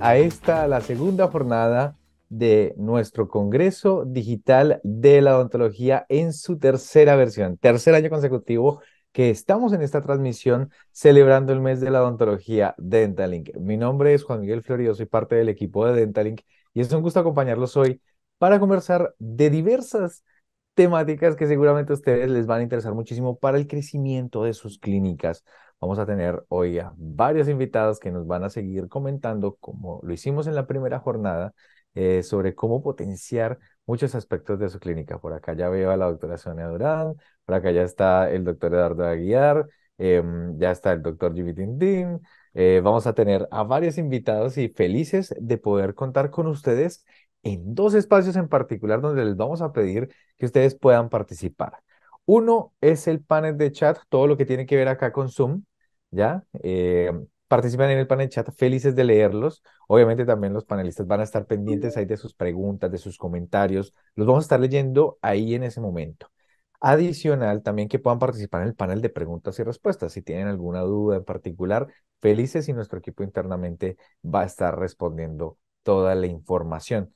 a la segunda jornada de nuestro Congreso Digital de la Odontología en su tercera versión, tercer año consecutivo que estamos en esta transmisión celebrando el mes de la odontología Dentalink. Mi nombre es Juan Miguel Florido, soy parte del equipo de Dentalink y es un gusto acompañarlos hoy para conversar de diversas temáticas que seguramente a ustedes les van a interesar muchísimo para el crecimiento de sus clínicas. Vamos a tener hoy a varios invitados que nos van a seguir comentando, como lo hicimos en la primera jornada, sobre cómo potenciar muchos aspectos de su clínica. Por acá ya veo a la doctora Sonia Durán, por acá ya está el doctor Eduardo Aguiar, ya está el doctor Jimmy Tintín. Vamos a tener a varios invitados y felices de poder contar con ustedes en dos espacios en particular donde les vamos a pedir que ustedes puedan participar. Uno es el panel de chat, todo lo que tiene que ver acá con Zoom, ¿ya? Participan en el panel de chat, felices de leerlos. Obviamente también los panelistas van a estar pendientes ahí de sus preguntas, de sus comentarios. Los vamos a estar leyendo ahí en ese momento. Adicional, también que puedan participar en el panel de preguntas y respuestas. Si tienen alguna duda en particular, felices y nuestro equipo internamente va a estar respondiendo toda la información.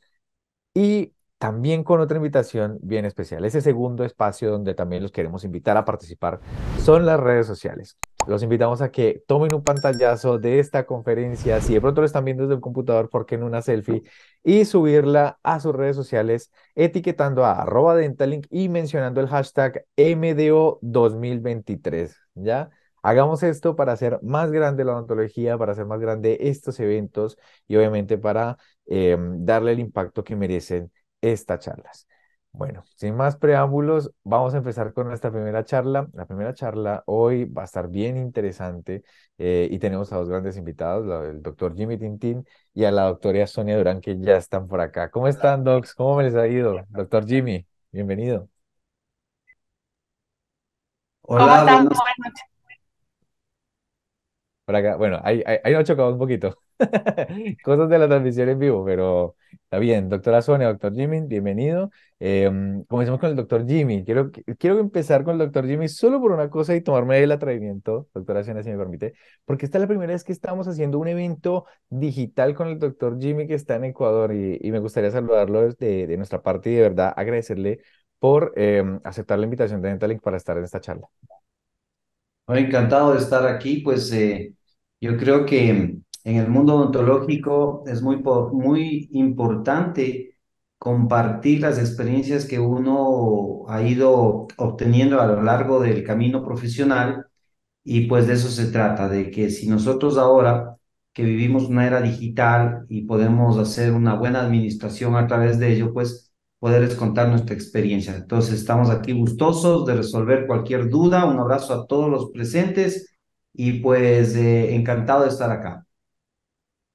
Y también con otra invitación bien especial. Ese segundo espacio donde también los queremos invitar a participar son las redes sociales. Los invitamos a que tomen un pantallazo de esta conferencia. Si de pronto lo están viendo desde un computador, ¿por qué no una selfie? Y subirla a sus redes sociales etiquetando a @dentalink y mencionando el hashtag MDO2023. ¿Ya? Hagamos esto para hacer más grande la odontología, para hacer más grande estos eventos y obviamente para darle el impacto que merecen estas charlas. Bueno, sin más preámbulos, vamos a empezar con nuestra primera charla. La primera charla hoy va a estar bien interesante y tenemos a dos grandes invitados, el doctor Jimmy Tintín y a la doctora Sonia Durán, que ya están por acá. ¿Cómo están, docs? ¿Cómo me les ha ido? Doctor Jimmy, bienvenido. ¿Cómo Hola, están? buenas. Buenas noches. Por acá, bueno, ahí nos chocamos un poquito. Cosas de la transmisión en vivo, pero está bien. Doctora Sonia, doctor Jimmy, bienvenido. Comencemos con el doctor Jimmy. Quiero empezar con el doctor Jimmy solo por una cosa y tomarme el atrevimiento, doctora Sonia, si me permite, porque esta es la primera vez que estamos haciendo un evento digital con el doctor Jimmy que está en Ecuador y me gustaría saludarlo de nuestra parte y de verdad agradecerle por aceptar la invitación de Dentalink para estar en esta charla. Encantado de estar aquí. Yo creo que en el mundo odontológico es muy importante compartir las experiencias que uno ha ido obteniendo a lo largo del camino profesional. Y pues de eso se trata, de que si nosotros ahora que vivimos una era digital y podemos hacer una buena administración a través de ello, pues poderles contar nuestra experiencia. Entonces estamos aquí gustosos de resolver cualquier duda. Un abrazo a todos los presentes y pues encantado de estar acá.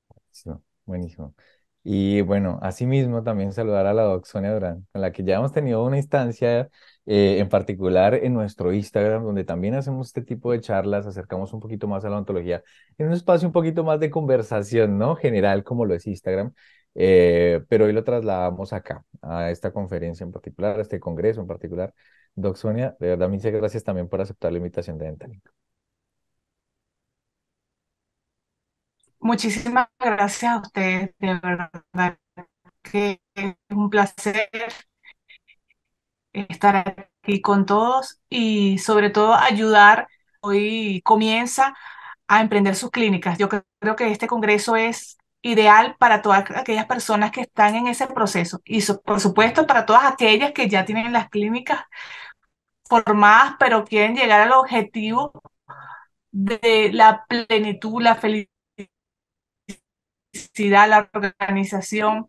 Buenísimo, buenísimo. Y bueno, asimismo también saludar a la doc Sonia Durán, con la que ya hemos tenido una instancia en particular en nuestro Instagram, donde también hacemos este tipo de charlas, acercamos un poquito más a la ontología, en un espacio un poquito más de conversación, ¿no? General, como lo es Instagram, pero hoy lo trasladamos acá, a esta conferencia en particular, a este congreso en particular. Doc Sonia, de verdad, muchas gracias también por aceptar la invitación de Dental. Muchísimas gracias a ustedes, de verdad que es un placer estar aquí con todos y sobre todo ayudar. Hoy comienza a emprender sus clínicas. Yo creo que este congreso es ideal para todas aquellas personas que están en ese proceso y por supuesto para todas aquellas que ya tienen las clínicas formadas pero quieren llegar al objetivo de la plenitud, la felicidad, la organización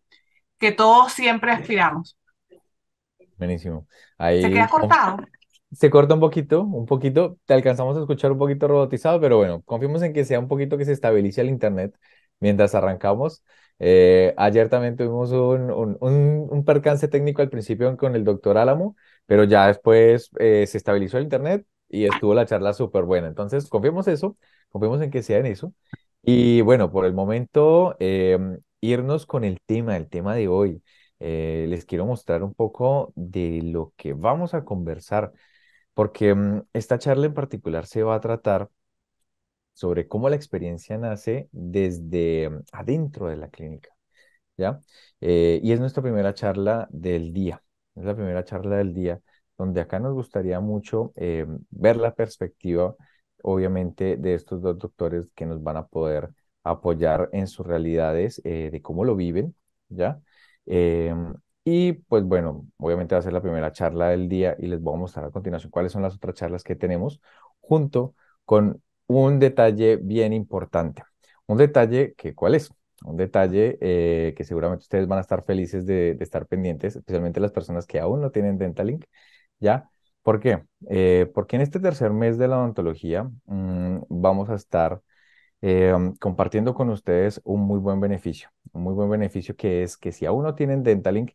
que todos siempre aspiramos. Buenísimo. Se queda Ahí cortado. se corta un poquito, te alcanzamos a escuchar un poquito robotizado, pero bueno, confiemos en que sea un poquito que se estabilice el internet mientras arrancamos. Ayer también tuvimos un percance técnico al principio con el doctor Álamo, pero ya después se estabilizó el internet y estuvo la charla súper buena. Entonces, confiemos en que sea en eso. Y bueno, por el momento, irnos con el tema de hoy. Les quiero mostrar un poco de lo que vamos a conversar porque esta charla en particular se va a tratar sobre cómo la experiencia nace desde adentro de la clínica, ¿ya? Y es nuestra primera charla del día, es la primera charla del día, donde acá nos gustaría mucho ver la perspectiva, obviamente, de estos dos doctores que nos van a poder apoyar en sus realidades, de cómo lo viven, ¿ya? Y pues bueno, obviamente va a ser la primera charla del día y les voy a mostrar a continuación cuáles son las otras charlas que tenemos, junto con un detalle bien importante. Un detalle que, ¿cuál es? Un detalle que seguramente ustedes van a estar felices de estar pendientes, especialmente las personas que aún no tienen Dentalink, ¿ya? ¿Por qué? Porque en este tercer mes de la odontología vamos a estar compartiendo con ustedes un muy buen beneficio que es que si aún no tienen Dentalink,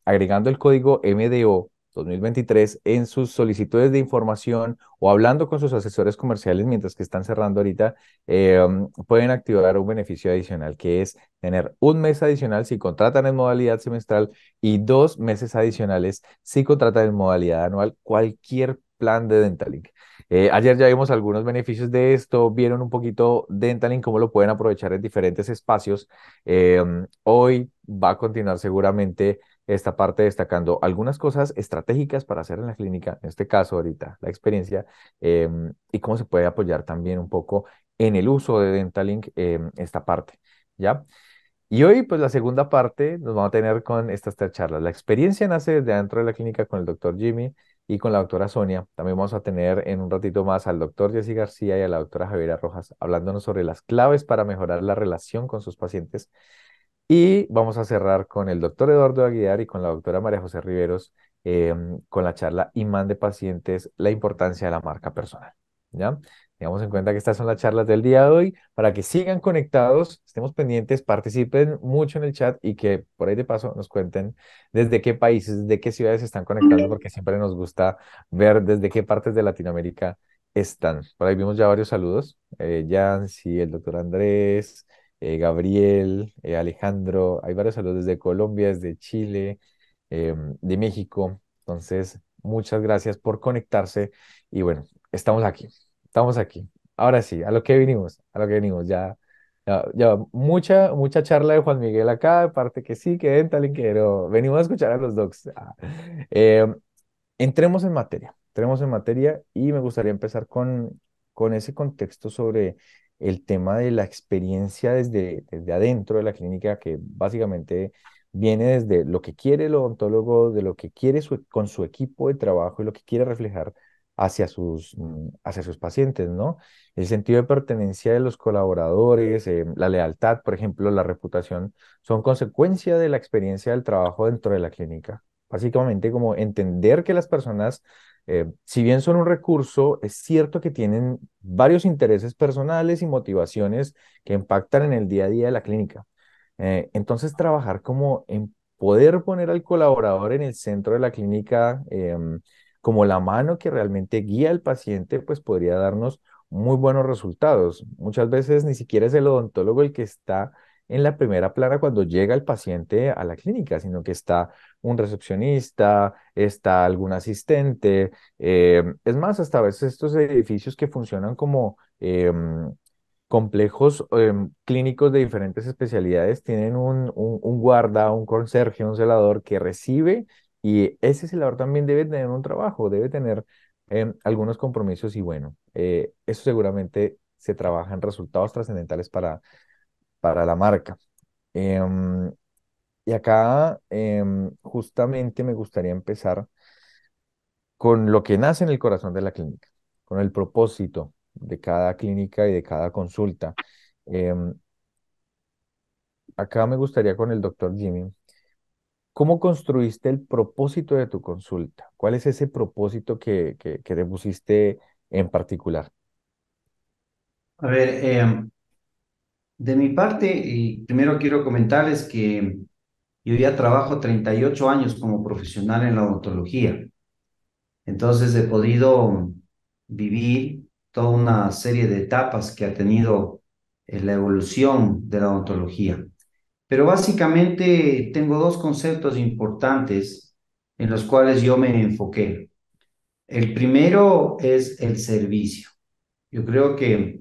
agregando el código MDO 2023 en sus solicitudes de información o hablando con sus asesores comerciales mientras que están cerrando ahorita, pueden activar un beneficio adicional que es tener un mes adicional si contratan en modalidad semestral y 2 meses adicionales si contratan en modalidad anual cualquier plan de Dentalink. Ayer ya vimos algunos beneficios de esto, vieron un poquito Dentalink, cómo lo pueden aprovechar en diferentes espacios. Hoy va a continuar seguramente esta parte destacando algunas cosas estratégicas para hacer en la clínica, en este caso ahorita la experiencia, y cómo se puede apoyar también un poco en el uso de Dentalink, esta parte, ¿ya? Y hoy, pues la segunda parte nos vamos a tener con estas tres charlas. La experiencia nace desde dentro de la clínica con el doctor Jimmy y con la doctora Sonia. También vamos a tener en un ratito más al doctor Jesse García y a la doctora Javiera Rojas hablándonos sobre las claves para mejorar la relación con sus pacientes. Y vamos a cerrar con el doctor Eduardo Aguiar y con la doctora María José Riveros, con la charla Imán de Pacientes, la importancia de la marca personal. ¿Ya? Tengamos en cuenta que estas son las charlas del día de hoy para que sigan conectados, estemos pendientes, participen mucho en el chat y que por ahí de paso nos cuenten desde qué países, desde qué ciudades se están conectando, porque siempre nos gusta ver desde qué partes de Latinoamérica están. Por ahí vimos ya varios saludos. Yancy, el doctor Andrés, Gabriel, Alejandro, hay varios saludos desde Colombia, desde Chile, de México. Entonces, muchas gracias por conectarse y bueno, estamos aquí, estamos aquí. Ahora sí, a lo que vinimos, a lo que venimos. Ya mucha charla de Juan Miguel acá, de parte que sí, que Dental, que no. Venimos a escuchar a los docs. Eh, entremos en materia y me gustaría empezar con ese contexto sobre el tema de la experiencia desde adentro de la clínica, que básicamente viene desde lo que quiere el odontólogo, de lo que quiere con su equipo de trabajo y lo que quiere reflejar hacia sus pacientes, ¿no? El sentido de pertenencia de los colaboradores, la lealtad, por ejemplo, la reputación, son consecuencia de la experiencia del trabajo dentro de la clínica. Básicamente como entender que las personas, si bien son un recurso, es cierto que tienen varios intereses personales y motivaciones que impactan en el día a día de la clínica. Entonces, trabajar como en poder poner al colaborador en el centro de la clínica, como la mano que realmente guía al paciente, pues podría darnos muy buenos resultados. Muchas veces ni siquiera es el odontólogo el que está en la primera plana cuando llega el paciente a la clínica, sino que está un recepcionista, está algún asistente. Es más, hasta a veces estos edificios que funcionan como complejos clínicos de diferentes especialidades tienen un guarda, un conserje, un celador que recibe y ese celador también debe tener un trabajo, debe tener algunos compromisos y bueno, eso seguramente se trabaja en resultados trascendentales para la marca. Em, y acá justamente me gustaría empezar con lo que nace en el corazón de la clínica, con el propósito de cada clínica y de cada consulta. Em, Acá me gustaría con el doctor Jimmy, ¿cómo construiste el propósito de tu consulta? ¿Cuál es ese propósito que te pusiste en particular? A ver, de mi parte, y primero quiero comentarles que yo ya trabajo 38 años como profesional en la odontología. Entonces he podido vivir toda una serie de etapas que ha tenido la evolución de la odontología. Pero básicamente tengo dos conceptos importantes en los cuales yo me enfoqué. El primero es el servicio. Yo creo que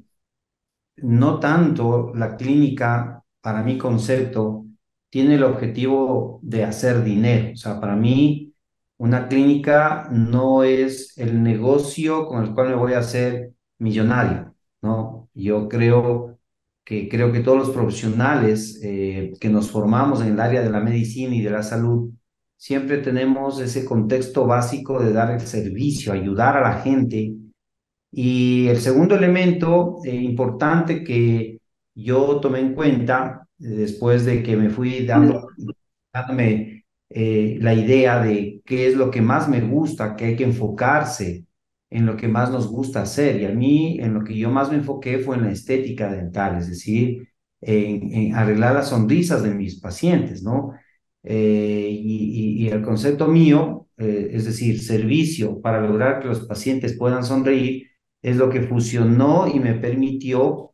no tanto la clínica, para mi concepto, tiene el objetivo de hacer dinero. O sea, para mí, una clínica no es el negocio con el cual me voy a hacer millonario, ¿no? Yo creo que todos los profesionales que nos formamos en el área de la medicina y de la salud, siempre tenemos ese contexto básico de dar el servicio, ayudar a la gente. Y el segundo elemento importante que yo tomé en cuenta después de que me fui dándome la idea de qué es lo que más me gusta, que hay que enfocarse en lo que más nos gusta hacer. Y a mí en lo que yo más me enfoqué fue en la estética dental, es decir, en arreglar las sonrisas de mis pacientes, ¿no? Y el concepto mío, es decir, servicio para lograr que los pacientes puedan sonreír, es lo que fusionó y me permitió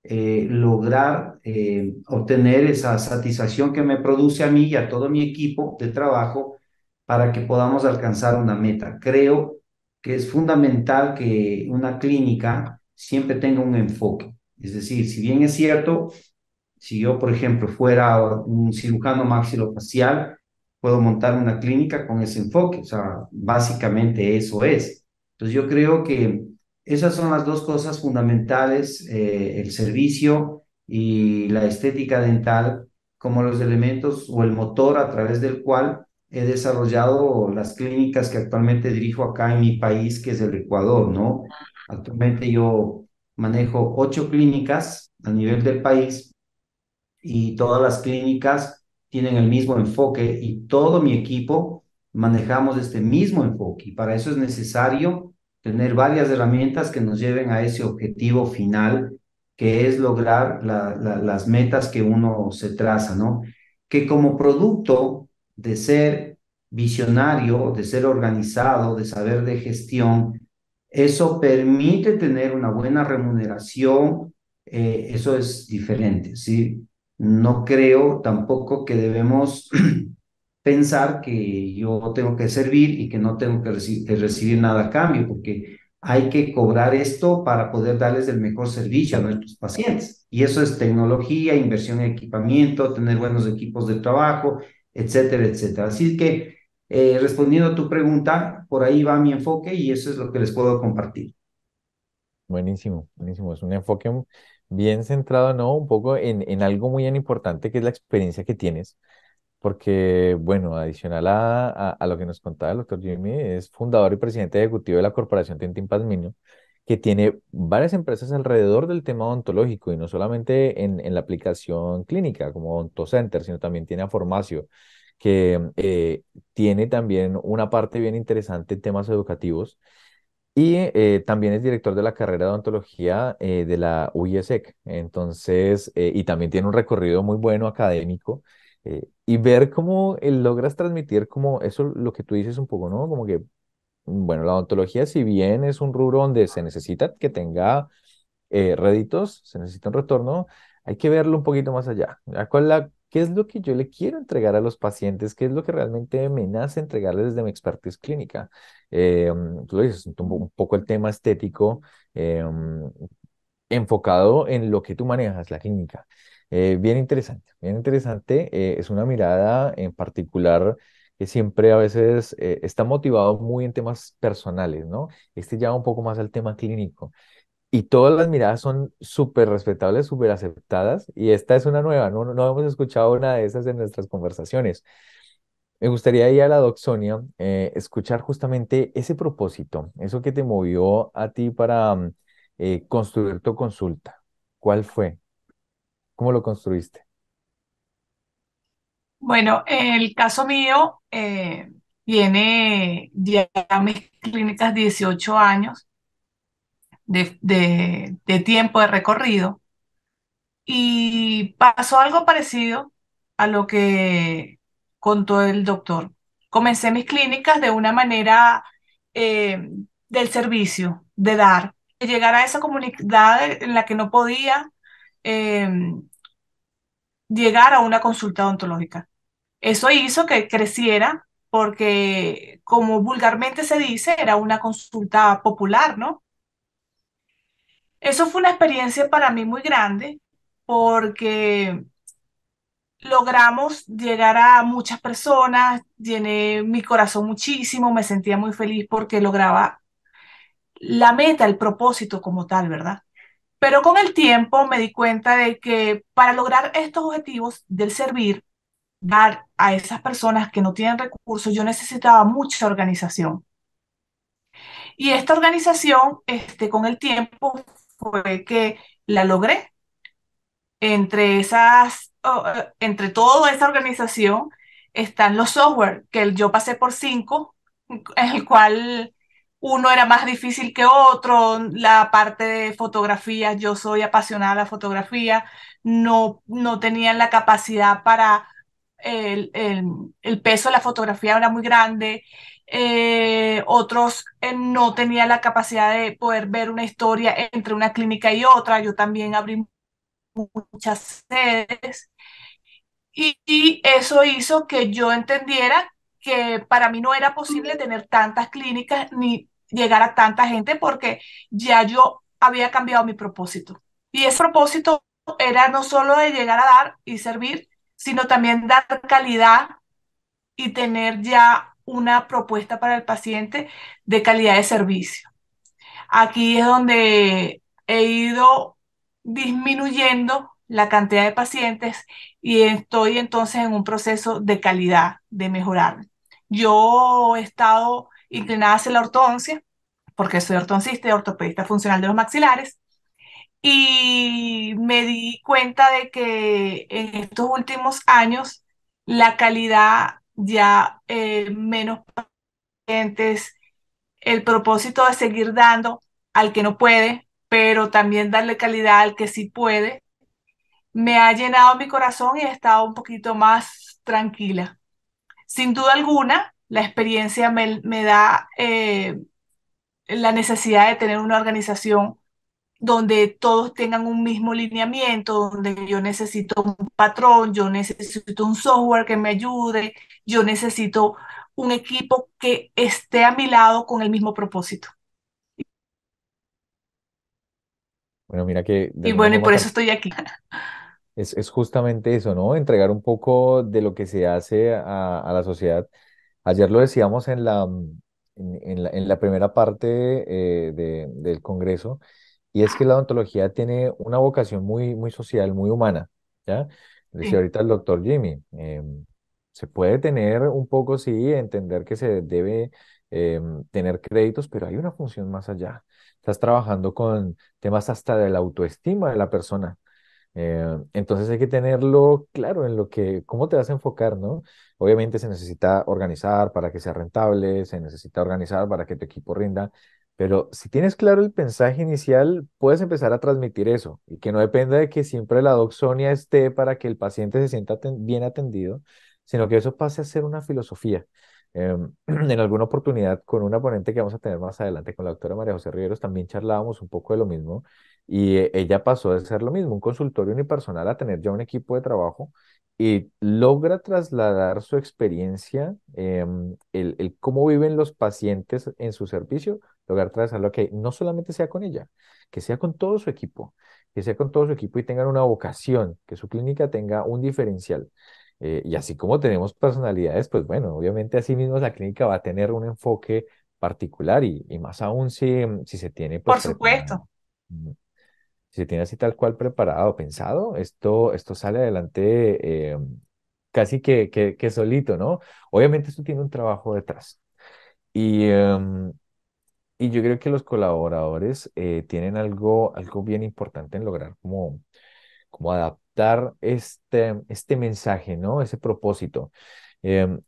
lograr obtener esa satisfacción que me produce a mí y a todo mi equipo de trabajo para que podamos alcanzar una meta. Creo que es fundamental que una clínica siempre tenga un enfoque. Es decir, si bien es cierto, si yo, por ejemplo, fuera un cirujano maxilofacial, puedo montar una clínica con ese enfoque. O sea, básicamente eso es. Entonces yo creo que esas son las dos cosas fundamentales, el servicio y la estética dental, como los elementos o el motor a través del cual he desarrollado las clínicas que actualmente dirijo acá en mi país, que es el Ecuador, ¿no? Actualmente yo manejo 8 clínicas a nivel del país y todas las clínicas tienen el mismo enfoque y todo mi equipo manejamos este mismo enfoque. Y para eso es necesario tener varias herramientas que nos lleven a ese objetivo final, que es lograr las metas que uno se traza, ¿no? Que como producto de ser visionario, de ser organizado, de saber de gestión, eso permite tener una buena remuneración, eso es diferente, ¿sí? No creo tampoco que debemos pensar que yo tengo que servir y que no tengo que recibir nada a cambio, porque hay que cobrar esto para poder darles el mejor servicio a nuestros pacientes. Y eso es tecnología, inversión en equipamiento, tener buenos equipos de trabajo, etcétera, etcétera. Así que, respondiendo a tu pregunta, por ahí va mi enfoque y eso es lo que les puedo compartir. Buenísimo, buenísimo. Es un enfoque bien centrado, ¿no? Un poco en algo muy importante que es la experiencia que tienes. Porque, bueno, adicional a lo que nos contaba el doctor Jimmy, es fundador y presidente ejecutivo de la Corporación Tintin Pazmiño, que tiene varias empresas alrededor del tema odontológico y no solamente en la aplicación clínica como OntoCenter, sino también tiene a Formacio, que tiene también una parte bien interesante en temas educativos y también es director de la carrera de odontología de la UIESEC. Entonces, y también tiene un recorrido muy bueno académico. Y ver cómo logras transmitir como eso, lo que tú dices un poco, ¿no? Como que, bueno, la odontología, si bien es un rubro donde se necesita que tenga réditos, se necesita un retorno, hay que verlo un poquito más allá. ¿Qué es lo que yo le quiero entregar a los pacientes? ¿Qué es lo que realmente me nace entregarles desde mi expertise clínica? Tú lo dices, un poco el tema estético, enfocado en lo que tú manejas, la clínica. Bien interesante, bien interesante. Es una mirada en particular que siempre a veces está motivado muy en temas personales, ¿no? Este ya va un poco más al tema clínico. Y todas las miradas son súper respetables, súper aceptadas, y esta es una nueva, no hemos escuchado una de esas en nuestras conversaciones. Me gustaría ir a la Doxonia, escuchar justamente ese propósito, eso que te movió a ti para construir tu consulta. ¿Cuál fue? ¿Cómo lo construiste? Bueno, el caso mío tiene ya mis clínicas 18 años de tiempo de recorrido y pasó algo parecido a lo que contó el doctor. Comencé mis clínicas de una manera eh, del servicio, de dar, de llegar a esa comunidad en la que no podía eh, llegar a una consulta odontológica. Eso hizo que creciera porque, como vulgarmente se dice, era una consulta popular, ¿no? Eso fue una experiencia para mí muy grande porque logramos llegar a muchas personas, llené mi corazón muchísimo, me sentía muy feliz porque lograba la meta, el propósito como tal, ¿verdad? Pero con el tiempo me di cuenta de que para lograr estos objetivos del servir, dar a esas personas que no tienen recursos, yo necesitaba mucha organización. Y esta organización, con el tiempo, fue que la logré. Entre toda esa organización están los software, que yo pasé por 5, en el cual uno era más difícil que otro. La parte de fotografía, yo soy apasionada de la fotografía, no tenían la capacidad para el peso de la fotografía era muy grande. Otros no tenían la capacidad de poder ver una historia entre una clínica y otra. Yo también abrí muchas sedes y eso hizo que yo entendiera que para mí no era posible tener tantas clínicas ni llegar a tanta gente porque ya yo había cambiado mi propósito. Y ese propósito era no solo de llegar a dar y servir, sino también dar calidad y tener ya una propuesta para el paciente de calidad de servicio. Aquí es donde he ido disminuyendo la cantidad de pacientes y estoy entonces en un proceso de calidad, de mejorar. Yo he estado inclinada hacia la ortodoncia, porque soy ortodoncista y ortopedista funcional de los maxilares, y me di cuenta de que en estos últimos años la calidad ya menos pacientes, el propósito de seguir dando al que no puede, pero también darle calidad al que sí puede, me ha llenado mi corazón y he estado un poquito más tranquila. Sin duda alguna, la experiencia me da la necesidad de tener una organización donde todos tengan un mismo lineamiento, donde yo necesito un patrón, yo necesito un software que me ayude, yo necesito un equipo que esté a mi lado con el mismo propósito. Bueno, mira que de Y alguna bueno, y forma por eso estoy aquí. es justamente eso, ¿no? Entregar un poco de lo que se hace a la sociedad. Ayer lo decíamos en la primera parte del Congreso, y es que la odontología tiene una vocación muy social, muy humana, ¿ya? Decía Sí. ahorita el doctor Jimmy, se puede tener un poco, sí, entender que se debe tener créditos, pero hay una función más allá. Estás trabajando con temas hasta de la autoestima de la persona. Entonces hay que tenerlo claro en lo que, cómo te vas a enfocar, ¿no? Obviamente se necesita organizar para que sea rentable, se necesita organizar para que tu equipo rinda, pero si tienes claro el mensaje inicial, puedes empezar a transmitir eso y que no dependa de que siempre la doxonia esté para que el paciente se sienta bien atendido, sino que eso pase a ser una filosofía. En alguna oportunidad con una ponente que vamos a tener más adelante con la doctora María José Riveros también charlábamos un poco de lo mismo y ella pasó de ser lo mismo, un consultorio unipersonal a tener ya un equipo de trabajo y logra trasladar su experiencia, el cómo viven los pacientes en su servicio, lograr trasladarlo a que no solamente sea con ella, que sea con todo su equipo, que sea con todo su equipo y tengan una vocación, que su clínica tenga un diferencial. Y así como tenemos personalidades, pues bueno, obviamente así mismo la clínica va a tener un enfoque particular y más aún si se tiene pues Por preparado. supuesto. Si se tiene así tal cual preparado, pensado, esto sale adelante casi que solito, ¿no? Obviamente esto tiene un trabajo detrás. Y, y yo creo que los colaboradores tienen algo bien importante en lograr como adaptar este mensaje, ¿no? Ese propósito.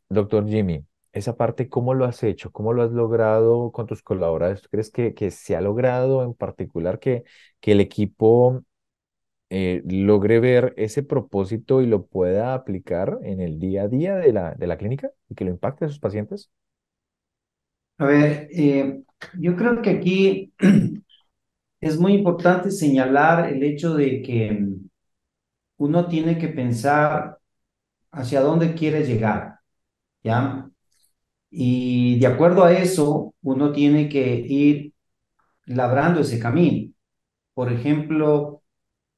Doctor Jimmy, esa parte, ¿cómo lo has hecho? ¿Cómo lo has logrado con tus colaboradores? ¿Tú crees que se ha logrado en particular que el equipo logre ver ese propósito y lo pueda aplicar en el día a día de la clínica y que lo impacte a sus pacientes? A ver, yo creo que aquí es muy importante señalar el hecho de que uno tiene que pensar hacia dónde quiere llegar, ¿ya? Y de acuerdo a eso, uno tiene que ir labrando ese camino. Por ejemplo,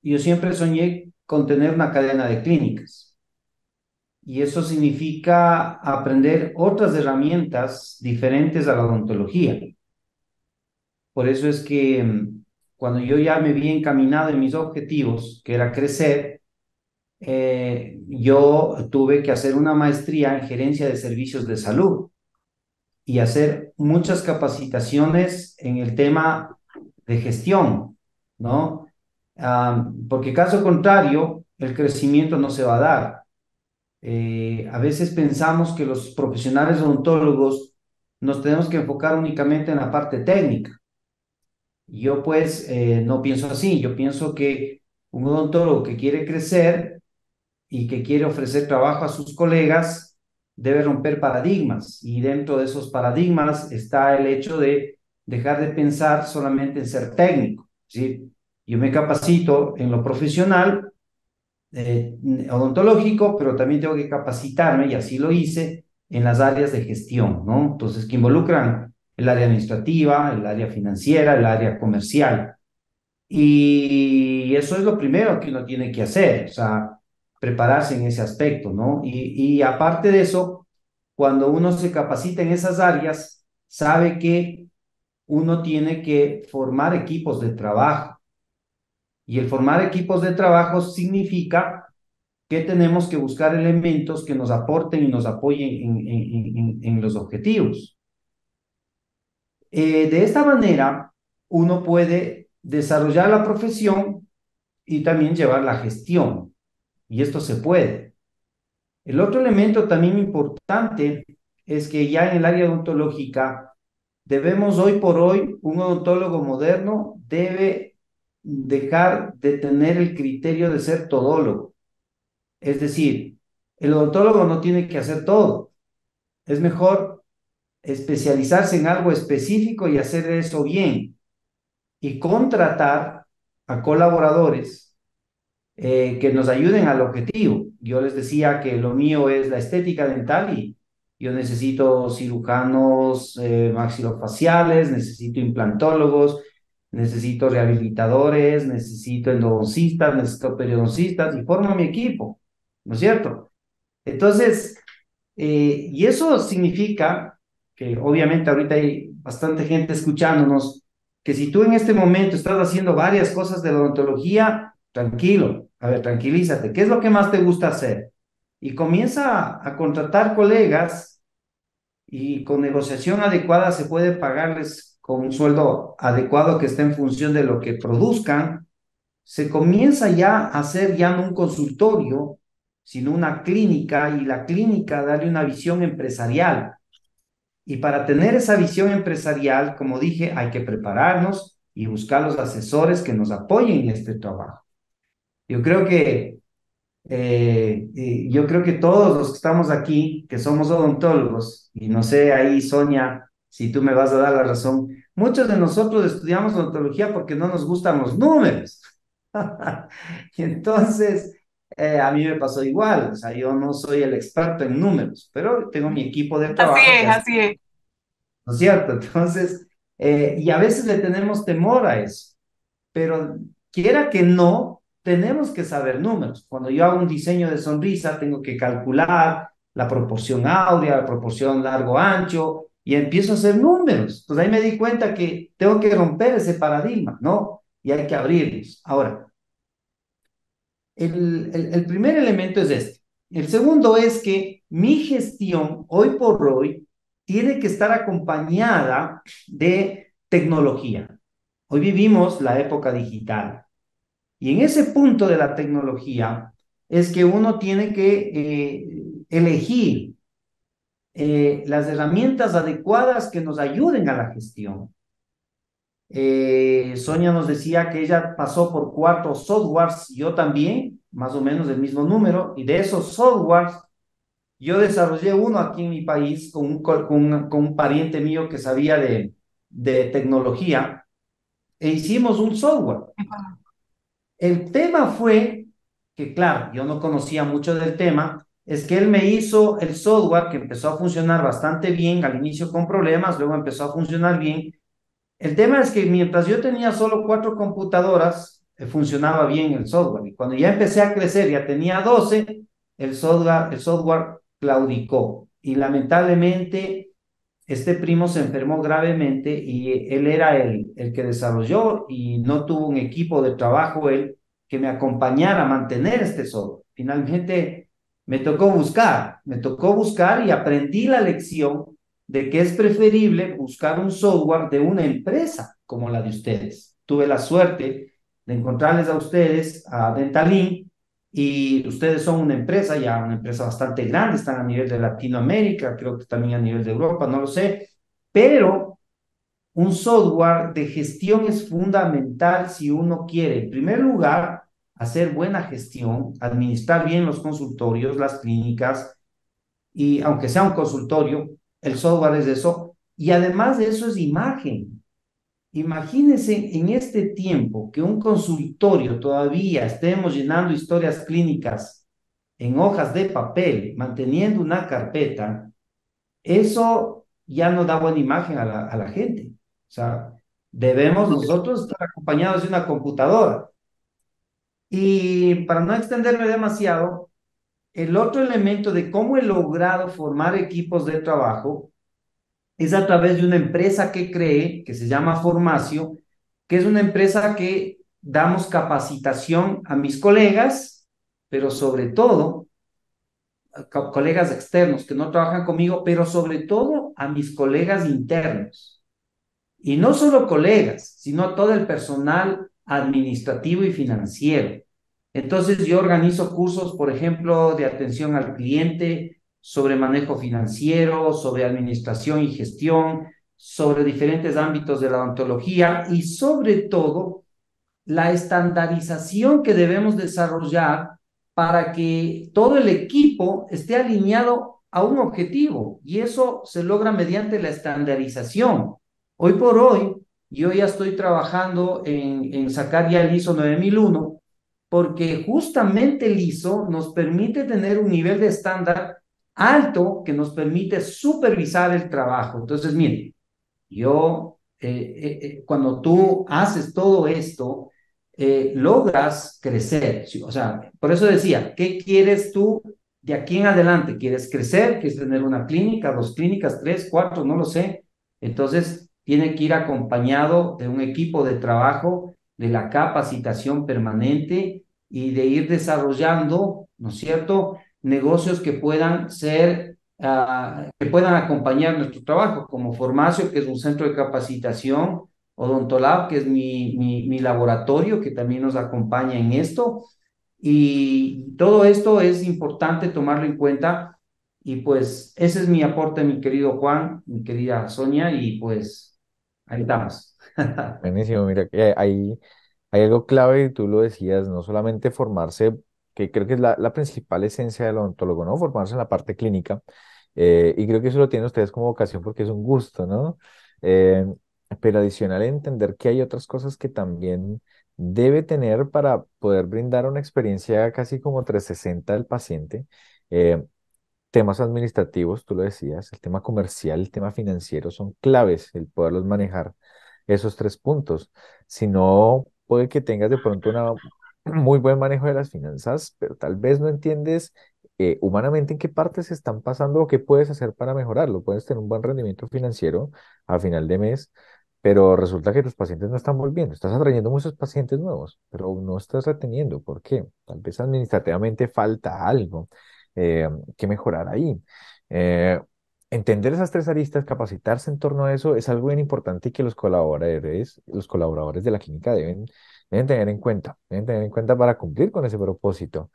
yo siempre soñé con tener una cadena de clínicas y eso significa aprender otras herramientas diferentes a la odontología. Por eso es que cuando yo ya me vi encaminado en mis objetivos, que era crecer, yo tuve que hacer una maestría en gerencia de servicios de salud y hacer muchas capacitaciones en el tema de gestión, ¿no? Porque caso contrario, el crecimiento no se va a dar. A veces pensamos que los profesionales odontólogos nos tenemos que enfocar únicamente en la parte técnica. Yo pues no pienso así, yo pienso que un odontólogo que quiere crecer y que quiere ofrecer trabajo a sus colegas debe romper paradigmas y dentro de esos paradigmas está el hecho de dejar de pensar solamente en ser técnico, ¿sí? Yo me capacito en lo profesional, eh, odontológico, pero también tengo que capacitarme, y así lo hice, en las áreas de gestión, ¿no? Entonces, que involucran el área administrativa, el área financiera, el área comercial. Y eso es lo primero que uno tiene que hacer, o sea, prepararse en ese aspecto, ¿no? Y aparte de eso, cuando uno se capacita en esas áreas, sabe que uno tiene que formar equipos de trabajo. Y el formar equipos de trabajo significa que tenemos que buscar elementos que nos aporten y nos apoyen en los objetivos. De esta manera, uno puede desarrollar la profesión y también llevar la gestión, y esto se puede. El otro elemento también importante es que ya en el área odontológica debemos hoy por hoy, un odontólogo moderno debe dejar de tener el criterio de ser todólogo. Es decir, el odontólogo no tiene que hacer todo. Es mejor especializarse en algo específico y hacer eso bien y contratar a colaboradores que nos ayuden al objetivo. Yo les decía que lo mío es la estética dental y yo necesito cirujanos maxilofaciales, necesito implantólogos, necesito rehabilitadores, necesito endodoncistas, necesito periodoncistas y formo mi equipo, ¿no es cierto? Entonces, y eso significa que obviamente ahorita hay bastante gente escuchándonos, que si tú en este momento estás haciendo varias cosas de la odontología, tranquilo, a ver, tranquilízate, ¿qué es lo que más te gusta hacer? Y comienza a contratar colegas y con negociación adecuada se puede pagarles con un sueldo adecuado que esté en función de lo que produzcan. Se comienza ya a hacer ya no un consultorio, sino una clínica, y la clínica darle una visión empresarial. Y para tener esa visión empresarial, como dije, hay que prepararnos y buscar los asesores que nos apoyen en este trabajo. Yo creo que, yo creo que todos los que estamos aquí, que somos odontólogos, y no sé ahí, Sonia, si tú me vas a dar la razón, muchos de nosotros estudiamos odontología porque no nos gustan los números. Y entonces, a mí me pasó igual, o sea, yo no soy el experto en números, pero tengo mi equipo de Así trabajo que es, hace, así es. ¿no es cierto? Entonces, y a veces le tenemos temor a eso, pero quiera que no, tenemos que saber números. Cuando yo hago un diseño de sonrisa, tengo que calcular la proporción áurea, la proporción largo-ancho, y empiezo a hacer números. Entonces ahí me di cuenta que tengo que romper ese paradigma, ¿no? Y hay que abrirlos. Ahora, el primer elemento es este. El segundo es que mi gestión hoy por hoy tiene que estar acompañada de tecnología. Hoy vivimos la época digital y en ese punto de la tecnología es que uno tiene que elegir las herramientas adecuadas que nos ayuden a la gestión. Sonia nos decía que ella pasó por 4 softwares, yo también, más o menos el mismo número, y de esos softwares yo desarrollé uno aquí en mi país con un pariente mío que sabía de tecnología e hicimos un software. El tema fue que, claro, yo no conocía mucho del tema, es que él me hizo el software que empezó a funcionar bastante bien, al inicio con problemas, luego empezó a funcionar bien, El tema es que mientras yo tenía solo 4 computadoras, funcionaba bien el software. Y cuando ya empecé a crecer, ya tenía 12, el software claudicó. Y lamentablemente, este primo se enfermó gravemente y él era el que desarrolló y no tuvo un equipo de trabajo él que me acompañara a mantener este software. Finalmente me tocó buscar y aprendí la lección de que es preferible buscar un software de una empresa como la de ustedes. Tuve la suerte de encontrarles a ustedes, a Dentalin, y ustedes son una empresa, ya una empresa bastante grande, están a nivel de Latinoamérica, creo que también a nivel de Europa, no lo sé, pero un software de gestión es fundamental si uno quiere, en primer lugar, hacer buena gestión, administrar bien los consultorios, las clínicas, y aunque sea un consultorio, el software es eso, y además de eso es imagen. Imagínense en este tiempo que un consultorio todavía estemos llenando historias clínicas en hojas de papel, manteniendo una carpeta, eso ya no da buena imagen a la gente. O sea, debemos nosotros estar acompañados de una computadora. Y para no extenderme demasiado, el otro elemento de cómo he logrado formar equipos de trabajo es a través de una empresa que creé, que se llama Formacio, que es una empresa que damos capacitación a mis colegas, pero sobre todo colegas externos que no trabajan conmigo, pero sobre todo a mis colegas internos. Y no solo colegas, sino todo el personal administrativo y financiero. Entonces yo organizo cursos, por ejemplo, de atención al cliente, sobre manejo financiero, sobre administración y gestión, sobre diferentes ámbitos de la odontología y sobre todo la estandarización que debemos desarrollar para que todo el equipo esté alineado a un objetivo y eso se logra mediante la estandarización. Hoy por hoy, yo ya estoy trabajando en sacar ya el ISO 9001 porque justamente el ISO nos permite tener un nivel de estándar alto que nos permite supervisar el trabajo. Entonces, miren, cuando tú haces todo esto, logras crecer. ¿Sí? O sea, por eso decía, ¿qué quieres tú de aquí en adelante? ¿Quieres crecer? ¿Quieres tener una clínica, 2 clínicas, 3, 4? No lo sé. Entonces, tiene que ir acompañado de un equipo de trabajo, de la capacitación permanente y de ir desarrollando, ¿no es cierto?, negocios que puedan ser que puedan acompañar nuestro trabajo, como Formacio, que es un centro de capacitación, Odontolab, que es mi laboratorio, que también nos acompaña en esto. Y todo esto es importante tomarlo en cuenta. Y pues ese es mi aporte, mi querido Juan, mi querida Sonia, y pues ahí estamos. Buenísimo, mira, que hay algo clave y tú lo decías, no solamente formarse, que creo que es la principal esencia del odontólogo, ¿no? Formarse en la parte clínica, y creo que eso lo tienen ustedes como vocación porque es un gusto, ¿no? Eh, pero adicional entender que hay otras cosas que también debe tener para poder brindar una experiencia casi como 360 al paciente. Eh, Temas administrativos, tú lo decías, el tema comercial, el tema financiero son claves, el poderlos manejar esos tres puntos. Si no, puede que tengas de pronto un muy buen manejo de las finanzas, pero tal vez no entiendes humanamente en qué partes están pasando o qué puedes hacer para mejorarlo. Puedes tener un buen rendimiento financiero a final de mes, pero resulta que tus pacientes no están volviendo. Estás atrayendo muchos pacientes nuevos, pero no estás reteniendo. ¿Por qué? Tal vez administrativamente falta algo que mejorar ahí. Eh, Entender esas tres aristas, capacitarse en torno a eso es algo bien importante y que los colaboradores de la clínica deben tener en cuenta para cumplir con ese propósito.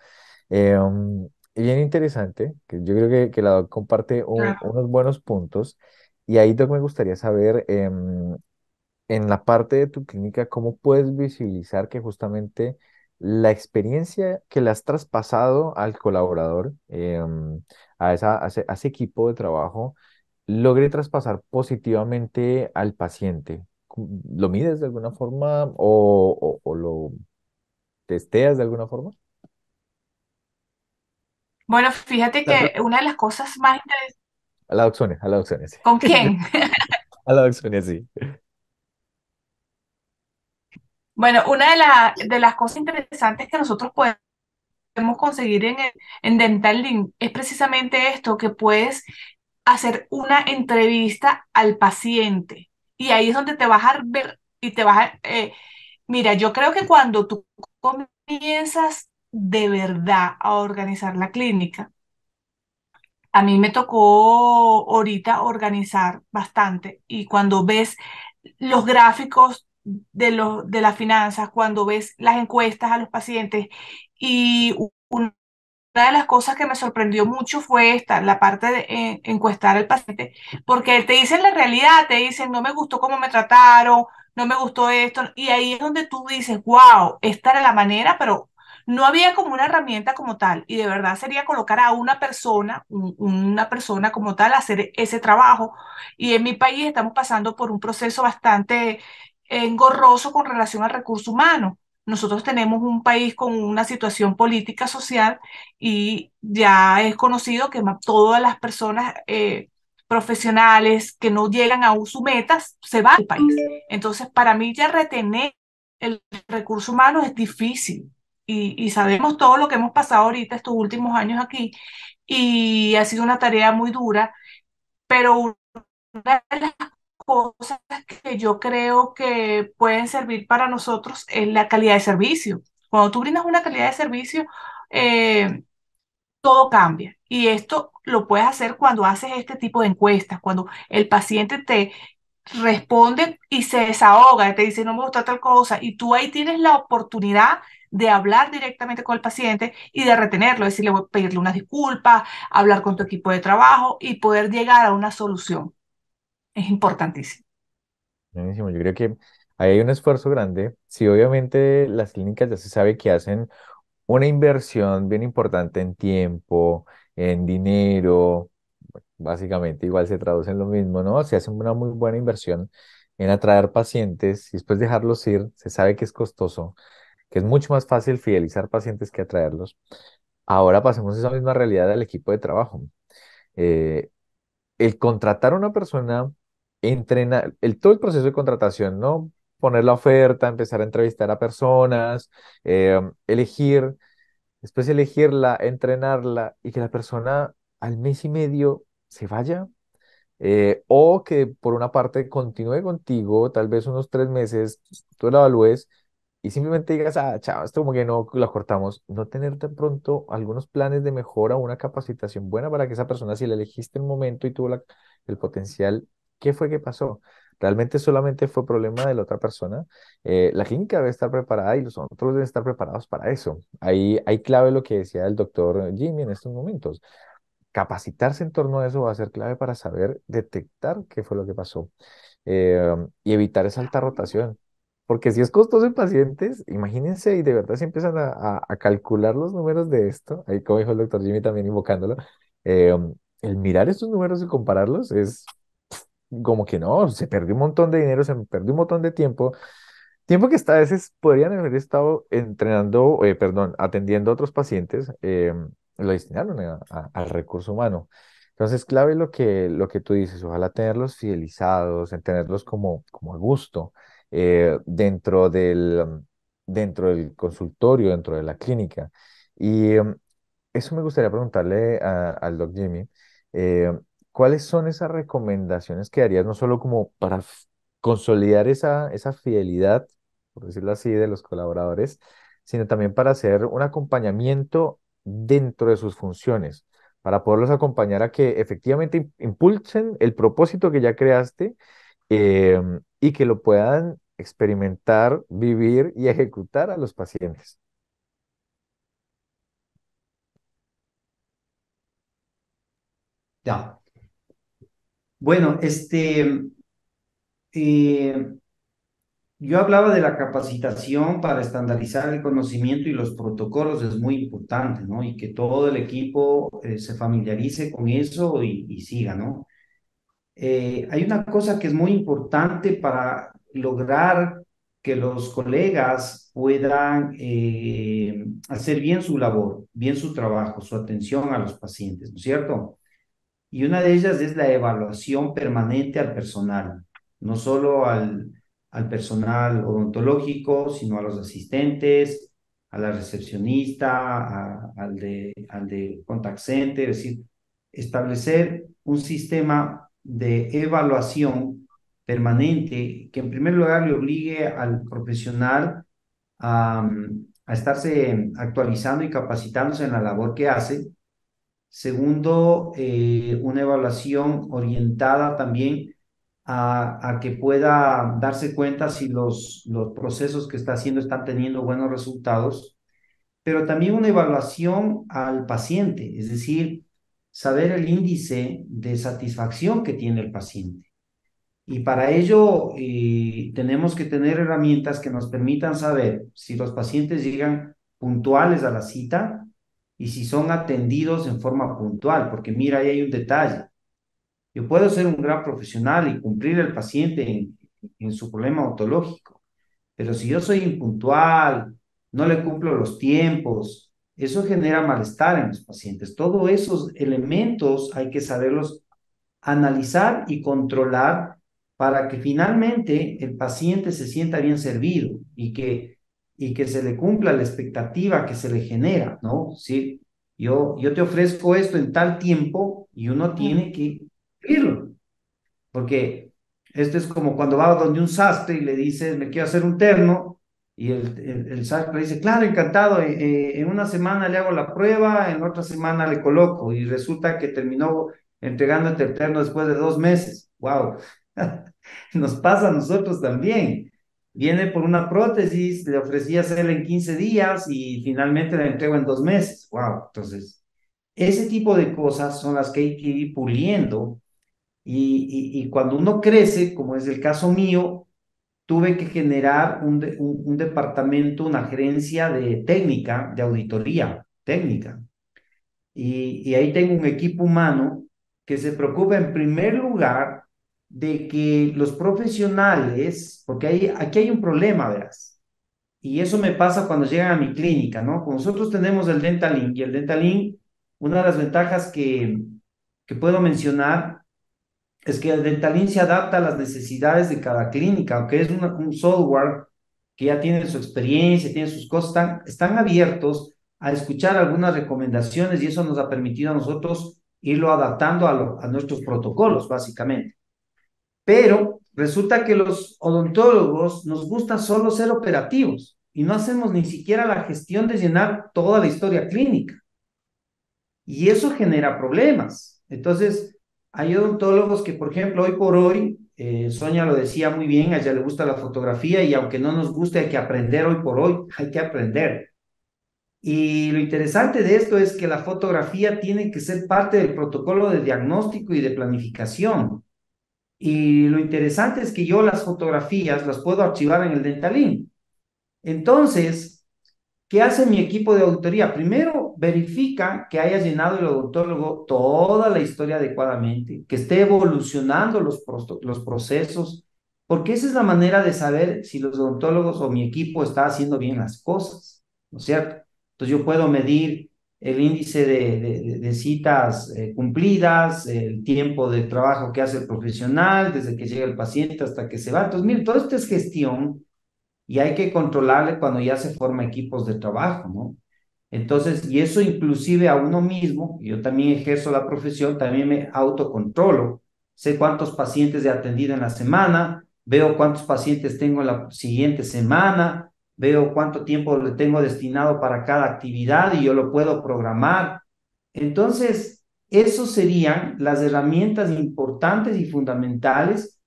Y bien interesante, que yo creo que la doc comparte Claro. unos buenos puntos y ahí doc me gustaría saber en la parte de tu clínica, ¿cómo puedes visibilizar que justamente la experiencia que le has traspasado al colaborador, a ese equipo de trabajo, logre traspasar positivamente al paciente? ¿Lo mides de alguna forma o lo testeas de alguna forma? Bueno, fíjate La que pre- una de las cosas más interesantes... A la Doxonia, sí. ¿Con quién? A la Doxonia, sí. Bueno, una de las cosas interesantes que nosotros podemos conseguir en Dental Link es precisamente esto, que puedes hacer una entrevista al paciente y ahí es donde te vas a ver y te vas a... mira, yo creo que cuando tú comienzas de verdad a organizar la clínica, a mí me tocó ahorita organizar bastante y cuando ves los gráficos de las finanzas, cuando ves las encuestas a los pacientes y una de las cosas que me sorprendió mucho fue esta, la parte de encuestar al paciente, porque te dicen la realidad, te dicen, no me gustó cómo me trataron, no me gustó esto, y ahí es donde tú dices, wow, esta era la manera, pero no había como una herramienta como tal, y de verdad sería colocar a una persona, una persona como tal, a hacer ese trabajo, y en mi país estamos pasando por un proceso bastante engorroso con relación al recurso humano. Nosotros tenemos un país con una situación política social y ya es conocido que todas las personas profesionales que no llegan a su meta se van del país. Entonces, para mí ya retener el recurso humano es difícil y sabemos todo lo que hemos pasado ahorita estos últimos años aquí y ha sido una tarea muy dura, pero una de las cosas que yo creo que pueden servir para nosotros es la calidad de servicio. Cuando tú brindas una calidad de servicio, eh, todo cambia. Y esto lo puedes hacer cuando haces este tipo de encuestas, cuando el paciente te responde y se desahoga, te dice, no me gusta tal cosa, y tú ahí tienes la oportunidad de hablar directamente con el paciente y de retenerlo, decirle, pedirle unas disculpas, hablar con tu equipo de trabajo y poder llegar a una solución. Es importantísimo. Buenísimo, yo creo que ahí hay un esfuerzo grande. Sí, obviamente las clínicas ya se sabe que hacen una inversión bien importante en tiempo, en dinero, básicamente igual se traduce en lo mismo, ¿no? Se hace una muy buena inversión en atraer pacientes y después dejarlos ir. Se sabe que es costoso, que es mucho más fácil fidelizar pacientes que atraerlos. Ahora pasemos esa misma realidad al equipo de trabajo. Eh, el contratar a una persona, entrenar, todo el proceso de contratación, ¿no? Poner la oferta, empezar a entrevistar a personas, elegir, después elegirla, entrenarla y que la persona al mes y medio se vaya, o que por una parte continúe contigo, tal vez unos 3 meses, tú la evalúes y simplemente digas, ah, chao, esto como que no lo cortamos. No tener de pronto algunos planes de mejora, una capacitación buena para que esa persona, si la elegiste en un momento y tuvo el potencial, ¿qué fue que pasó? ¿Realmente solamente fue problema de la otra persona? La clínica debe estar preparada y los otros deben estar preparados para eso. Ahí hay clave lo que decía el doctor Jimmy en estos momentos. Capacitarse en torno a eso va a ser clave para saber detectar qué fue lo que pasó, y evitar esa alta rotación. Porque si es costoso en pacientes, imagínense y de verdad si empiezan a calcular los números de esto, ahí como dijo el doctor Jimmy también invocándolo, eh, el mirar estos números y compararlos es como que no, se perdió un montón de dinero, se perdió un montón de tiempo. Tiempo que hasta a veces podrían haber estado entrenando, perdón, atendiendo a otros pacientes, lo destinaron al recurso humano. Entonces, clave lo que tú dices, ojalá tenerlos fidelizados, en tenerlos como a gusto, dentro del consultorio, dentro de la clínica. Y eso me gustaría preguntarle al doc Jimmy, eh, ¿cuáles son esas recomendaciones que darías, no solo como para consolidar esa fidelidad, por decirlo así, de los colaboradores, sino también para hacer un acompañamiento dentro de sus funciones, para poderlos acompañar a que efectivamente impulsen el propósito que ya creaste, y que lo puedan experimentar, vivir y ejecutar a los pacientes? Ya. Bueno, eh, yo hablaba de la capacitación para estandarizar el conocimiento y los protocolos, es muy importante, ¿no? Y que todo el equipo se familiarice con eso y siga, ¿no? Hay una cosa que es muy importante para lograr que los colegas puedan hacer bien su labor, bien su trabajo, su atención a los pacientes, ¿no es cierto? Y una de ellas es la evaluación permanente al personal, no solo al personal odontológico, sino a los asistentes, a la recepcionista, al de contact center, es decir, establecer un sistema de evaluación permanente que en primer lugar le obligue al profesional a estarse actualizando y capacitándose en la labor que hace. Segundo, una evaluación orientada también a que pueda darse cuenta si los procesos que está haciendo están teniendo buenos resultados, pero también una evaluación al paciente, es decir, saber el índice de satisfacción que tiene el paciente. Y para ello tenemos que tener herramientas que nos permitan saber si los pacientes llegan puntuales a la cita y si son atendidos en forma puntual, porque mira, ahí hay un detalle. Yo puedo ser un gran profesional y cumplir el paciente en su problema ontológico, pero si yo soy impuntual, no le cumplo los tiempos, eso genera malestar en los pacientes. Todos esos elementos hay que saberlos analizar y controlar para que finalmente el paciente se sienta bien servido y que se le cumpla la expectativa que se le genera, ¿no? Sí, yo te ofrezco esto en tal tiempo y uno tiene que cumplirlo, porque esto es como cuando va donde un sastre y le dices, me quiero hacer un terno, y el sastre le dice, claro, encantado, en una semana le hago la prueba, en otra semana le coloco, y resulta que terminó entregándote el terno después de 2 meses. ¡Wow! Nos pasa a nosotros también. Viene por una prótesis, le ofrecí hacerla en 15 días y finalmente la entrego en 2 meses. ¡Wow! Entonces, ese tipo de cosas son las que hay que ir puliendo y cuando uno crece, como es el caso mío, tuve que generar un departamento, una gerencia de técnica, de auditoría técnica. Y ahí tengo un equipo humano que se preocupa en primer lugar de que los profesionales, porque aquí hay un problema, verás, y eso me pasa cuando llegan a mi clínica, ¿no? Como nosotros tenemos el Dental Link, y el Dental Link, una de las ventajas que puedo mencionar es que el Dentalin se adapta a las necesidades de cada clínica, aunque es un software que ya tiene su experiencia, tiene sus cosas, están abiertos a escuchar algunas recomendaciones y eso nos ha permitido a nosotros irlo adaptando a nuestros protocolos, básicamente. Pero resulta que los odontólogos nos gusta solo ser operativos y no hacemos ni siquiera la gestión de llenar toda la historia clínica. Y eso genera problemas. Entonces, hay odontólogos que, por ejemplo, hoy por hoy, Sonia lo decía muy bien, a ella le gusta la fotografía y aunque no nos guste, hay que aprender hoy por hoy, hay que aprender. Y lo interesante de esto es que la fotografía tiene que ser parte del protocolo de diagnóstico y de planificación. Y lo interesante es que yo las fotografías las puedo archivar en el Dentalin. Entonces, ¿qué hace mi equipo de auditoría? Primero, verifica que haya llenado el odontólogo toda la historia adecuadamente, que esté evolucionando los procesos, porque esa es la manera de saber si los odontólogos o mi equipo está haciendo bien las cosas, ¿no es cierto? Entonces yo puedo medir el índice de citas cumplidas, el tiempo de trabajo que hace el profesional, desde que llega el paciente hasta que se va. Entonces, mire, todo esto es gestión y hay que controlarle cuando ya se forma equipos de trabajo, ¿no? Entonces, y eso inclusive a uno mismo, yo también ejerzo la profesión, también me autocontrolo, sé cuántos pacientes he atendido en la semana, veo cuántos pacientes tengo en la siguiente semana, veo cuánto tiempo le tengo destinado para cada actividad y yo lo puedo programar. Entonces, esos serían las herramientas importantes y fundamentales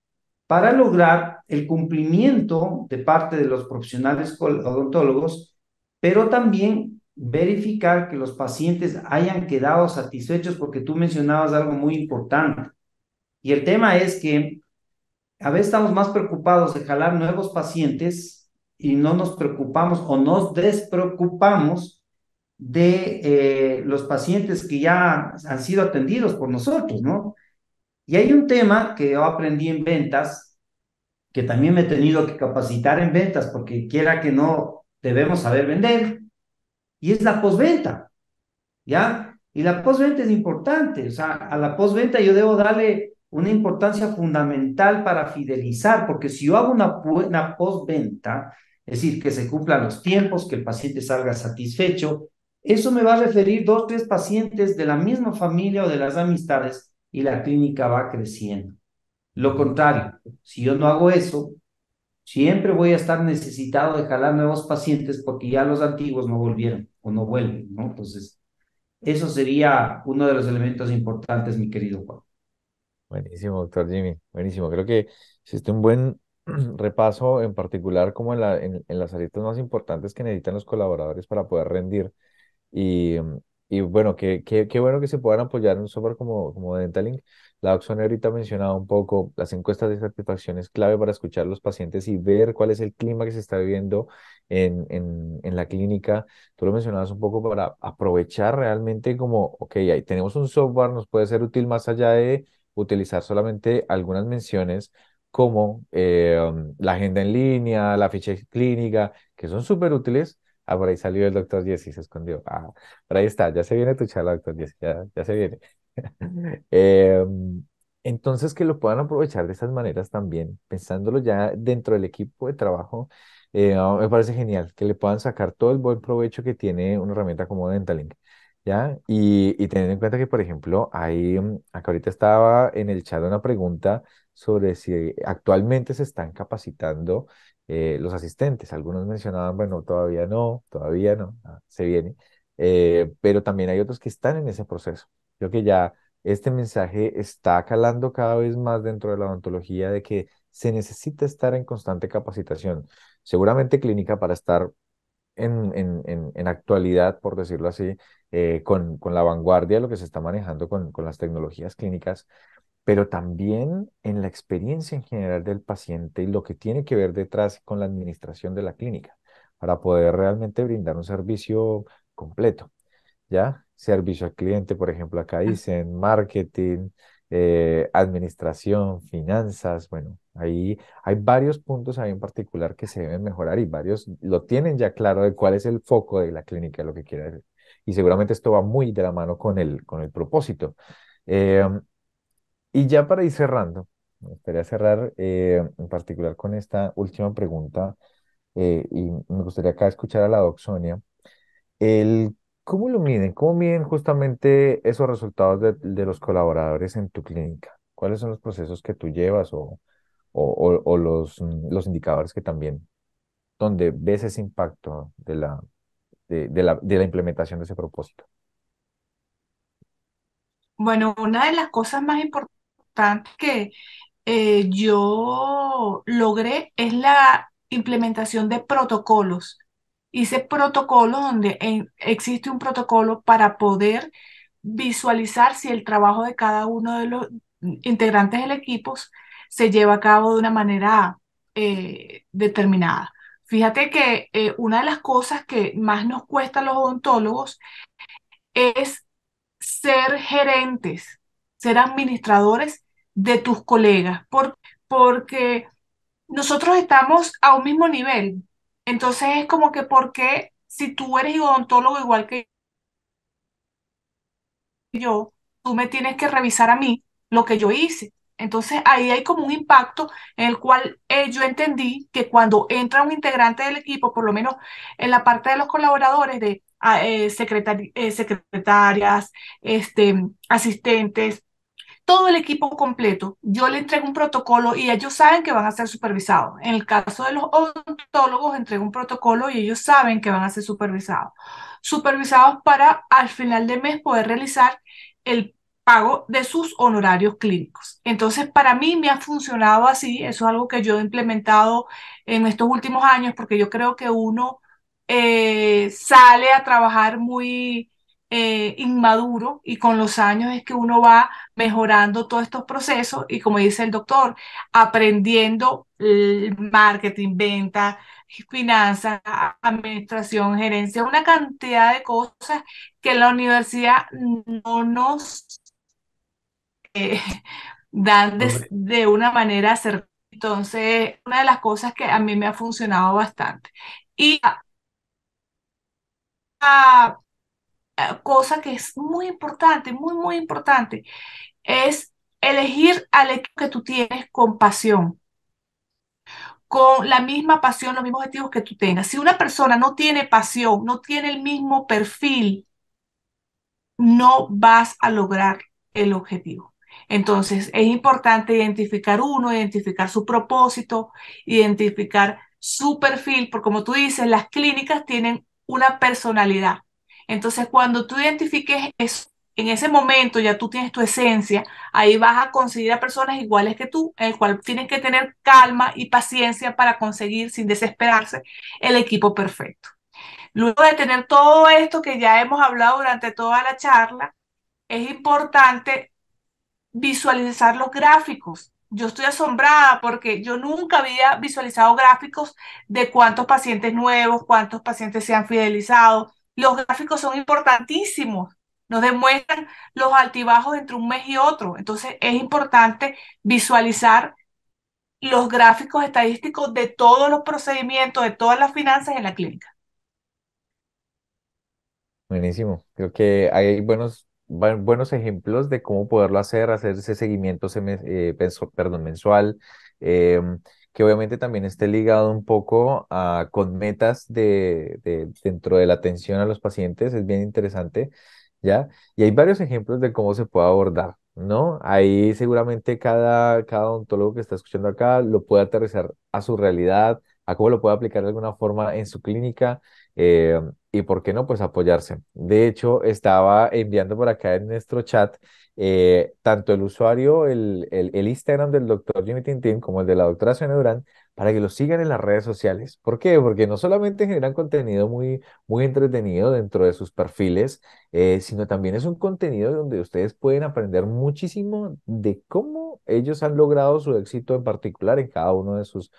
para lograr el cumplimiento de parte de los profesionales odontólogos, pero también verificar que los pacientes hayan quedado satisfechos, porque tú mencionabas algo muy importante. Y el tema es que a veces estamos más preocupados de jalar nuevos pacientes y no nos preocupamos o nos despreocupamos de los pacientes que ya han sido atendidos por nosotros, ¿no? Y hay un tema que yo aprendí en ventas, que también me he tenido que capacitar en ventas, porque quiera que no, debemos saber vender, y es la postventa, ¿ya? Y la postventa es importante, o sea, a la postventa yo debo darle una importancia fundamental para fidelizar, porque si yo hago una buena postventa, es decir, que se cumplan los tiempos, que el paciente salga satisfecho, eso me va a referir dos, tres pacientes de la misma familia o de las amistades y la clínica va creciendo. Lo Ujú. contrario, si yo no hago eso, siempre voy a estar necesitado de jalar nuevos pacientes porque ya los antiguos no volvieron o no vuelven, ¿no? Entonces, eso sería uno de los elementos importantes, mi querido Juan. Buenísimo, doctor Jimmy. Buenísimo. Creo que hiciste un buen repaso, en particular como en las aristas más importantes que necesitan los colaboradores para poder rendir. Y, y bueno, qué bueno que se puedan apoyar en un software como Dentalink. La Oxone ahorita mencionaba un poco, las encuestas de satisfacción es clave para escuchar a los pacientes y ver cuál es el clima que se está viviendo en la clínica. Tú lo mencionabas un poco para aprovechar realmente como, ok, ahí tenemos un software, nos puede ser útil más allá de utilizar solamente algunas menciones como la agenda en línea, la ficha clínica, que son súper útiles. Ah, por ahí salió el doctor Jesse, se escondió. Ah, por ahí está, ya se viene tu charla, doctor Jesse, ya se viene. Eh, entonces, que lo puedan aprovechar de esas maneras también, pensándolo ya dentro del equipo de trabajo, me parece genial que le puedan sacar todo el buen provecho que tiene una herramienta como Dentalink, ¿ya? Y teniendo en cuenta que, por ejemplo, acá ahorita estaba en el chat una pregunta sobre si actualmente se están capacitando los asistentes. Algunos mencionaban, bueno, todavía no, se viene. Pero también hay otros que están en ese proceso. Creo que ya este mensaje está calando cada vez más dentro de la odontología de que se necesita estar en constante capacitación, seguramente clínica para estar en actualidad, por decirlo así, con la vanguardia de lo que se está manejando con las tecnologías clínicas, pero también en la experiencia en general del paciente y lo que tiene que ver detrás con la administración de la clínica, para poder realmente brindar un servicio completo. ¿Ya? Servicio al cliente, por ejemplo, acá dicen marketing, administración, finanzas, bueno, ahí hay varios puntos ahí en particular que se deben mejorar y varios lo tienen ya claro de cuál es el foco de la clínica, lo que quiere hacer. Y seguramente esto va muy de la mano con el propósito. Eh, y ya para ir cerrando, me gustaría cerrar en particular con esta última pregunta y me gustaría acá escuchar a la doc Sonia. El, ¿Cómo lo miden? ¿Cómo miden justamente esos resultados de los colaboradores en tu clínica? ¿Cuáles son los procesos que tú llevas o los indicadores que también, donde ves ese impacto de la implementación de ese propósito? Bueno, una de las cosas más importantes que yo logré es la implementación de protocolos. Hice protocolos donde existe un protocolo para poder visualizar si el trabajo de cada uno de los integrantes del equipo se lleva a cabo de una manera determinada. Fíjate que una de las cosas que más nos cuesta a los odontólogos es ser gerentes, ser administradores de tus colegas, porque nosotros estamos a un mismo nivel. Entonces es como que, ¿por qué si tú eres odontólogo igual que yo, tú me tienes que revisar a mí lo que yo hice? Entonces ahí hay como un impacto en el cual yo entendí que cuando entra un integrante del equipo, por lo menos en la parte de los colaboradores, de secretarias, asistentes, todo el equipo completo, yo le entrego un protocolo y ellos saben que van a ser supervisados. En el caso de los odontólogos, entrego un protocolo y ellos saben que van a ser supervisados. Supervisados para al final de mes poder realizar el pago de sus honorarios clínicos. Entonces, para mí me ha funcionado así. Eso es algo que yo he implementado en estos últimos años porque yo creo que uno sale a trabajar muy inmaduro y con los años es que uno va mejorando todos estos procesos y como dice el doctor, aprendiendo el marketing, venta, finanzas, administración, gerencia, una cantidad de cosas que la universidad no nos eh, dan de una manera certera. Entonces, una de las cosas que a mí me ha funcionado bastante. Y cosa que es muy importante, muy, muy importante, es elegir al equipo que tú tienes con pasión, con la misma pasión, los mismos objetivos que tú tengas. Si una persona no tiene pasión, no tiene el mismo perfil, no vas a lograr el objetivo. Entonces, es importante identificar uno, identificar su propósito, identificar su perfil, porque como tú dices, las clínicas tienen una personalidad. Entonces, cuando tú identifiques eso, en ese momento ya tú tienes tu esencia, ahí vas a conseguir a personas iguales que tú, en el cual tienes que tener calma y paciencia para conseguir, sin desesperarse, el equipo perfecto. Luego de tener todo esto que ya hemos hablado durante toda la charla, es importante visualizar los gráficos. Yo estoy asombrada porque yo nunca había visualizado gráficos de cuántos pacientes nuevos, cuántos pacientes se han fidelizado. Los gráficos son importantísimos. Nos demuestran los altibajos entre un mes y otro. Entonces es importante visualizar los gráficos estadísticos de todos los procedimientos, de todas las finanzas en la clínica. Buenísimo. Creo que hay buenos ejemplos de cómo poderlo hacer ese seguimiento mensual, em, que obviamente también esté ligado un poco con metas dentro de la atención a los pacientes. Es bien interesante, ¿ya? Y hay varios ejemplos de cómo se puede abordar, ¿no? Ahí seguramente cada odontólogo que está escuchando acá lo puede aterrizar a su realidad, a cómo lo puede aplicar de alguna forma en su clínica. eh, y por qué no, pues apoyarse. De hecho, estaba enviando por acá en nuestro chat tanto el usuario, el Instagram del doctor Jimmy Tintín como el de la doctora Sonia Durán, para que los sigan en las redes sociales. ¿Por qué? Porque no solamente generan contenido muy entretenido dentro de sus perfiles, sino también es un contenido donde ustedes pueden aprender muchísimo de cómo ellos han logrado su éxito en particular en cada uno de sus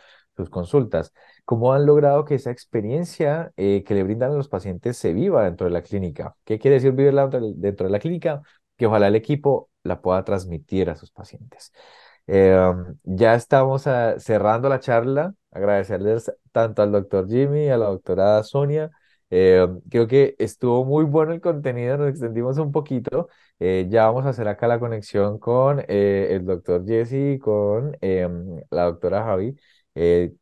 consultas. ¿Cómo han logrado que esa experiencia que le brindan a los pacientes se viva dentro de la clínica? ¿Qué quiere decir vivirla dentro de la clínica? Que ojalá el equipo la pueda transmitir a sus pacientes. Ya estamos cerrando la charla. Agradecerles tanto al doctor Jimmy y a la doctora Sonia. Creo que estuvo muy bueno el contenido, nos extendimos un poquito. Ya vamos a hacer acá la conexión con el doctor Jesse y con la doctora Javi,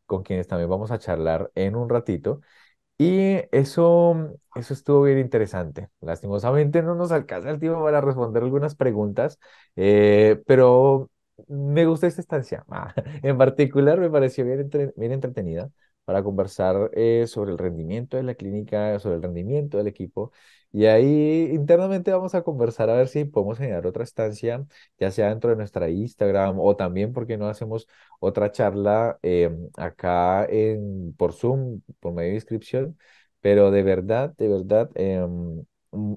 con quienes también vamos a charlar en un ratito. Y eso estuvo bien interesante. Lastimosamente no nos alcanza el tiempo para responder algunas preguntas, pero me gusta esta estancia. En particular me pareció bien entretenida para conversar sobre el rendimiento de la clínica, sobre el rendimiento del equipo. Y ahí internamente vamos a conversar a ver si podemos generar otra estancia, ya sea dentro de nuestra Instagram o también, porque no hacemos otra charla acá por Zoom, por medio de inscripción, pero de verdad,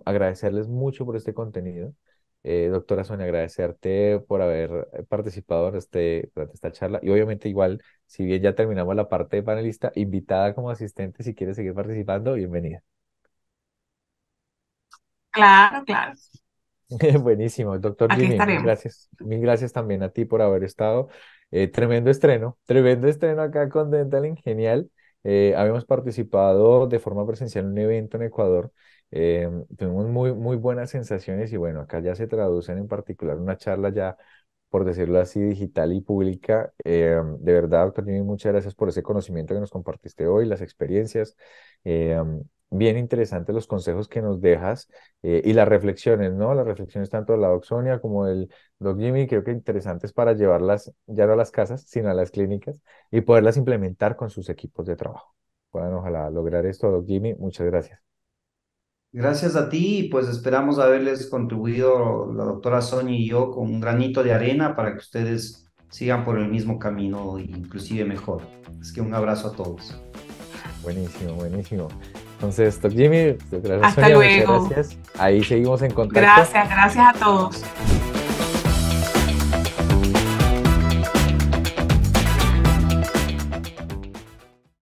agradecerles mucho por este contenido. Doctora Sonia, agradecerte por haber participado durante esta charla y obviamente igual, si bien ya terminamos la parte de panelista, invitada como asistente, si quieres seguir participando, bienvenida. Claro, claro. Buenísimo, doctor Aquí Jimmy, estaremos. mil gracias también a ti por haber estado. Tremendo estreno acá con Dental Genial. Habíamos participado de forma presencial en un evento en Ecuador. Tuvimos muy buenas sensaciones y bueno, acá ya se traducen en particular una charla ya, por decirlo así, digital y pública. De verdad, doctor Jimmy, muchas gracias por ese conocimiento que nos compartiste hoy, las experiencias. Eh, Bien interesantes los consejos que nos dejas y las reflexiones, ¿no? Las reflexiones tanto de la doc Sonia como del doc Jimmy, creo que interesantes para llevarlas ya no a las casas, sino a las clínicas y poderlas implementar con sus equipos de trabajo. Puedan ojalá lograr esto, doc Jimmy. Muchas gracias. Gracias a ti y pues esperamos haberles contribuido la doctora Sonia y yo con un granito de arena para que ustedes sigan por el mismo camino e inclusive mejor. Es que un abrazo a todos. Buenísimo, buenísimo. Entonces, doc Jimmy, doctora Hasta Sonia, muchas luego. gracias. Ahí seguimos en contacto. Gracias, gracias a todos.